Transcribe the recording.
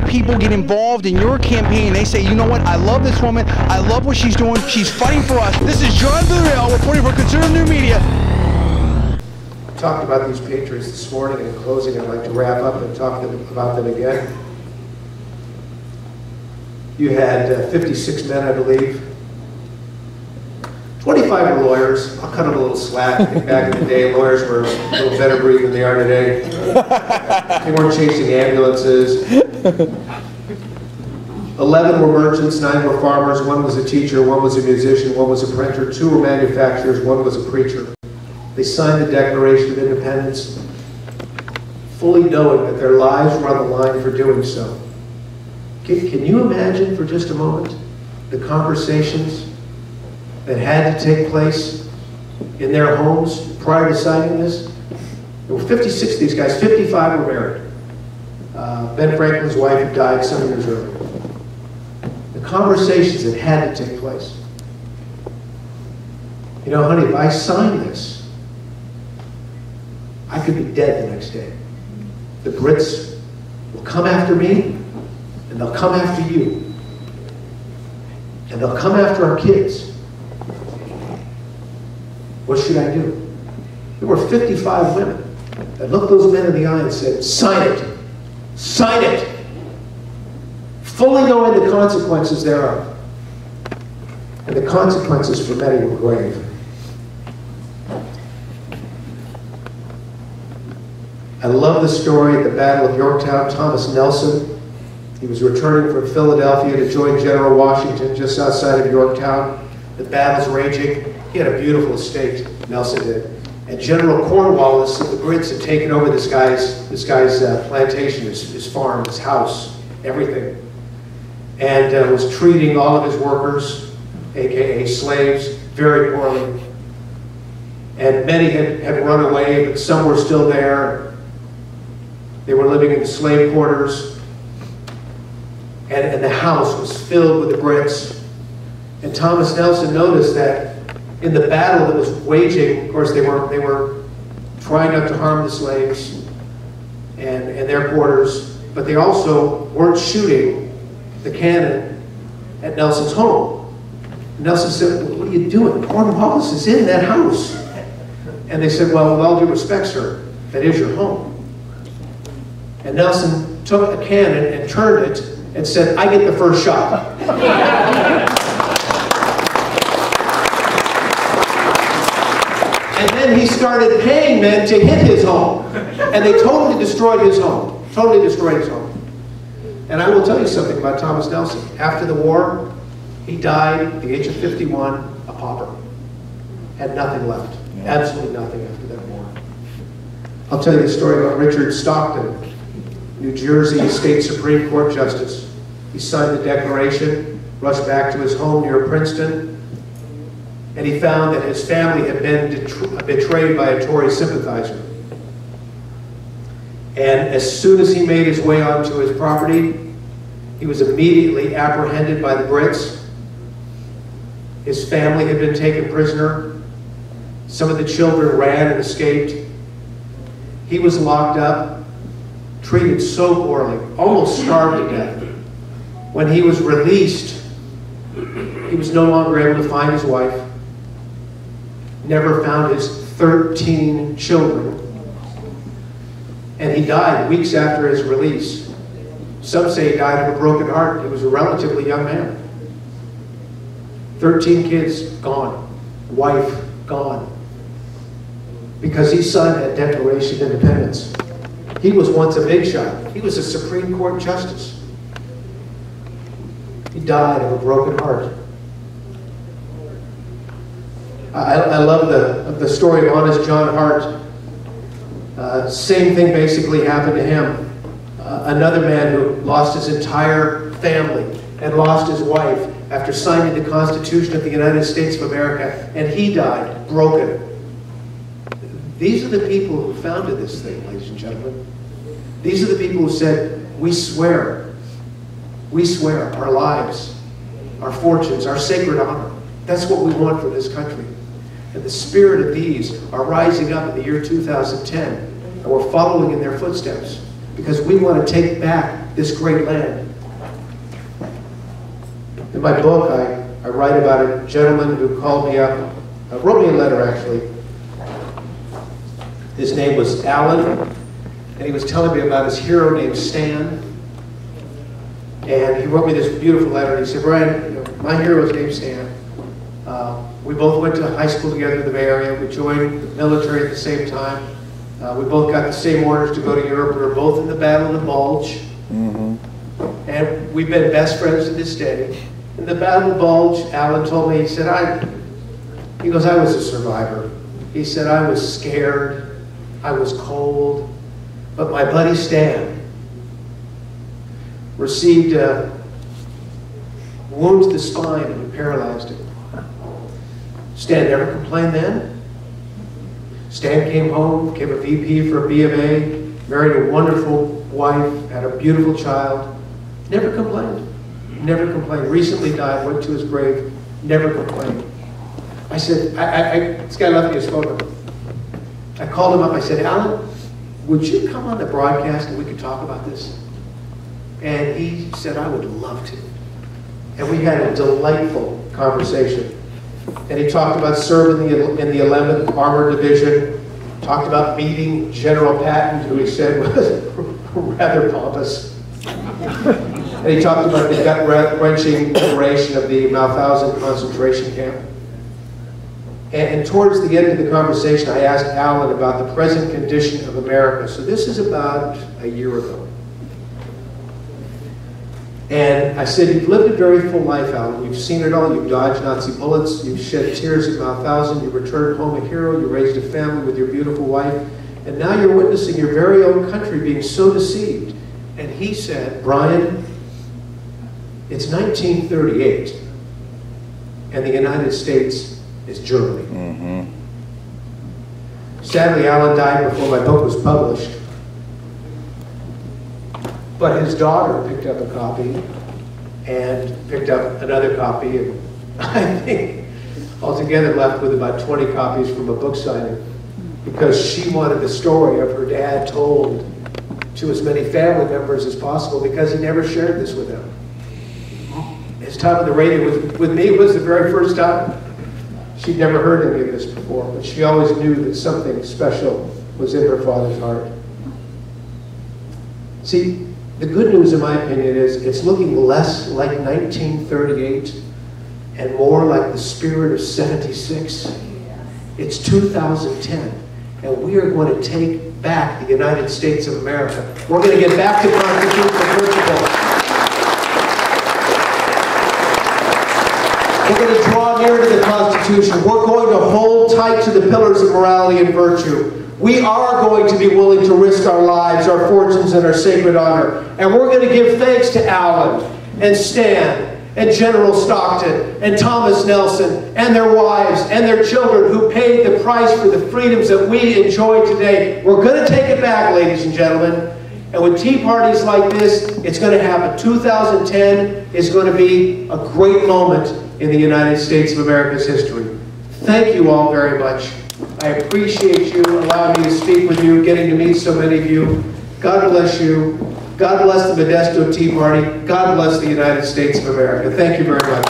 people get involved in your campaign. They say, you know what, I love this woman, I love what she's doing, she's fighting for us. This is John Villarreal reporting for Conservative New Media. Talked about these patriots this morning, and in closing I'd like to wrap up and talk about them again. You had 56 men, I believe. 25 were lawyers. I'll cut them a little slack. Back in the day, lawyers were a little better breed than they are today. They weren't chasing ambulances. 11 were merchants, 9 were farmers, 1 was a teacher, 1 was a musician, 1 was a printer, 2 were manufacturers, 1 was a preacher. They signed the Declaration of Independence, fully knowing that their lives were on the line for doing so. Can you imagine for just a moment the conversations that had to take place in their homes prior to signing this? There were 56 of these guys, 55 were married. Ben Franklin's wife had died some years earlier. The conversations that had to take place. You know, honey, if I sign this, I could be dead the next day. The Brits will come after me, and they'll come after you. And they'll come after our kids. What should I do? There were 55 women that looked those men in the eye and said, sign it. Sign it. Fully knowing the consequences thereof. And the consequences for many were grave. I love the story at the Battle of Yorktown. Thomas Nelson, he was returning from Philadelphia to join General Washington just outside of Yorktown. The battle's raging. He had a beautiful estate, Nelson did. And General Cornwallis of the Brits had taken over this guy's plantation, his farm, his house, everything. And was treating all of his workers, aka slaves, very poorly. And many had run away, but some were still there. They were living in the slave quarters. And the house was filled with the Brits. And Thomas Nelson noticed that in the battle that was waging, of course they were trying not to harm the slaves and their quarters, but they also weren't shooting the cannon at Nelson's home. Nelson said, what are you doing? Cornwallis is in that house. And they said, well, with all due respect, sir, that is your home. And Nelson took a cannon and turned it and said, I get the first shot. And then he started paying men to hit his home. And they totally destroyed his home. Totally destroyed his home. And I will tell you something about Thomas Nelson. After the war, he died at the age of 51, a pauper. Had nothing left. Absolutely nothing after that war. I'll tell you the story about Richard Stockton, New Jersey State Supreme Court Justice. He signed the Declaration, rushed back to his home near Princeton, and he found that his family had been betrayed by a Tory sympathizer. And as soon as he made his way onto his property, he was immediately apprehended by the Brits. His family had been taken prisoner. Some of the children ran and escaped. He was locked up, treated so poorly, almost starved to death. When he was released, he was no longer able to find his wife, never found his 13 children, and he died weeks after his release. Some say he died of a broken heart. He was a relatively young man. 13 kids gone, wife gone, because he signed that Declaration of Independence. He was once a big shot. He was a Supreme Court justice. He died of a broken heart. I love the story of Honest John Hart. Same thing basically happened to him. Another man who lost his entire family and lost his wife after signing the Constitution of the United States of America, and he died broken. These are the people who founded this thing, ladies and gentlemen. These are the people who said, we swear our lives, our fortunes, our sacred honor. That's what we want for this country. And the spirit of these are rising up in the year 2010, and we're following in their footsteps. because we want to take back this great land. In my book, I write about a gentleman who called me up, wrote me a letter actually. His name was Alan, and he was telling me about his hero named Stan. And he wrote me this beautiful letter, and he said, Brian, you know, my hero is named Stan. We both went to high school together in the Bay Area. We joined the military at the same time. We both got the same orders to go to Europe. We were both in the Battle of the Bulge. And we've been best friends to this day. In the Battle of the Bulge, Alan told me, he said, I was a survivor. He said, I was scared, I was cold, but my buddy Stan received a wound to the spine and paralyzed him. Stan never complained then. Stan came home, became a VP for a B of A, married a wonderful wife, had a beautiful child, never complained. Never complained. Recently died, went to his grave, never complained. I said, this guy left me his phone number. I called him up, I said, Alan, would you come on the broadcast and we could talk about this? And he said, I would love to. And we had a delightful conversation. And he talked about serving in the 11th Armored Division, talked about meeting General Patton, who he said was rather pompous. And he talked about the gut-wrenching liberation of the Mauthausen concentration camp. And towards the end of the conversation, I asked Alan about the present condition of America. So this is about a year ago. And I said, you've lived a very full life, Alan. You've seen it all. You've dodged Nazi bullets. You've shed tears at Mauthausen. You returned home a hero. You raised a family with your beautiful wife. And now you're witnessing your very own country being so deceived. And he said, Brian, it's 1938, and the United States is Germany. Sadly, Alan died before my book was published. But his daughter picked up a copy and picked up another copy, and I think altogether left with about 20 copies from a book signing, because she wanted the story of her dad told to as many family members as possible, because he never shared this with them. His time on the radio with me was the very first time. She'd never heard any of this before, but she always knew that something special was in her father's heart. See, the good news, in my opinion, is it's looking less like 1938 and more like the spirit of '76. It's 2010, and we are going to take back the United States of America. We're going to get back to constitutional principles. We're going to draw near to the Constitution. We're going to hold tight to the pillars of morality and virtue. We are going to be willing to risk our lives, our fortunes, and our sacred honor. And we're going to give thanks to Alan and Stan and General Stockton and Thomas Nelson and their wives and their children who paid the price for the freedoms that we enjoy today. We're going to take it back, ladies and gentlemen. And with tea parties like this, it's going to happen. 2010 is going to be a great moment in the United States of America's history. Thank you all very much. I appreciate you allowing me to speak with you, getting to meet so many of you. God bless you. God bless the Modesto Tea Party. God bless the United States of America. Thank you very much.